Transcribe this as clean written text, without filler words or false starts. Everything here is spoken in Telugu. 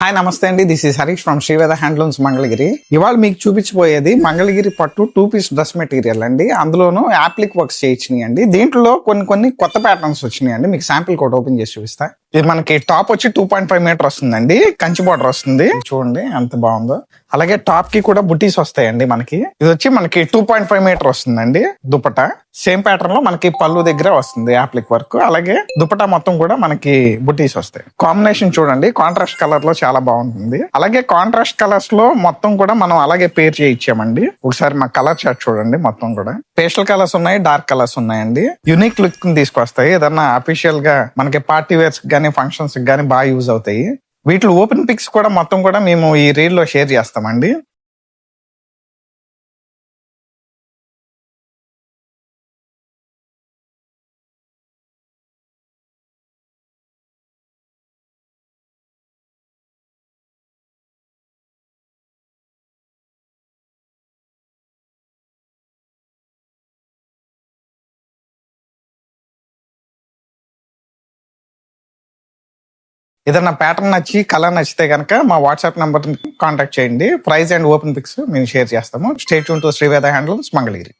హాయ్ నమస్తే అండి. This is Harish from Sri Veda handlooms Mangalagiri. ఇవాళ మీకు చూపించబోయేది మంగళగిరి పట్టు 2 పీస్ డ్రెస్ మెటీరియల్ అండి. అందులోనూ యాప్లిక్ వర్క్స్ చేయించినాయి అండి. దీంట్లో కొన్ని కొత్త ప్యాటర్న్స్ వచ్చినాయి అండి. మీకు శాంపిల్ కోడ్ ఓపెన్ చేసి చూపిస్తా. ఇది మనకి టాప్ వచ్చి 2.5 మీటర్ వస్తుందండి. కంచి బార్డర్ వస్తుంది, చూడండి ఎంత బాగుందో. అలాగే టాప్ కి కూడా బుటీస్ వస్తాయండి. మనకి ఇది వచ్చి మనకి 2.5 మీటర్ వస్తుందండి. దుపట్టా సేమ్ ప్యాటర్న్ లో మనకి పళ్ళు దగ్గర వస్తుంది యాప్లిక్ వర్క్. అలాగే దుపట్టా మొత్తం కూడా మనకి బుటీస్ వస్తాయి. కాంబినేషన్ చూడండి, కాంట్రాస్ట్ కలర్ లో చాలా బాగుంటుంది. అలాగే కాంట్రాస్ట్ కలర్స్ లో మొత్తం కూడా మనం అలాగే పేర్ చేయించామండి. ఒకసారి మా కలర్ చార్ట్ చూడండి. మొత్తం కూడా పేస్టల్ కలర్స్ ఉన్నాయి, డార్క్ కలర్స్ ఉన్నాయండి. యూనిక్ లుక్ తీసుకొస్తాయి. ఏదన్నా అఫీషియల్ గా మనకి పార్టీ వేర్స్ గానీ ఫంక్షన్స్ గానీ బాగా యూజ్ అవుతాయి. వీటిలో ఓపెన్ పిక్స్ కూడా మొత్తం కూడా మేము ఈ రీల్ లో షేర్ చేస్తామండి. ఏదన్నా ప్యాటర్న్ నచ్చి కలర్ నచ్చితే కనుక మా వాట్సాప్ నంబర్ కాంటాక్ట్ చేయండి. ప్రైస్ అండ్ ఓపెన్ పిక్స్ మేము షేర్ చేస్తాము. Stay tune to Sri Veda handlooms Mangalagiri.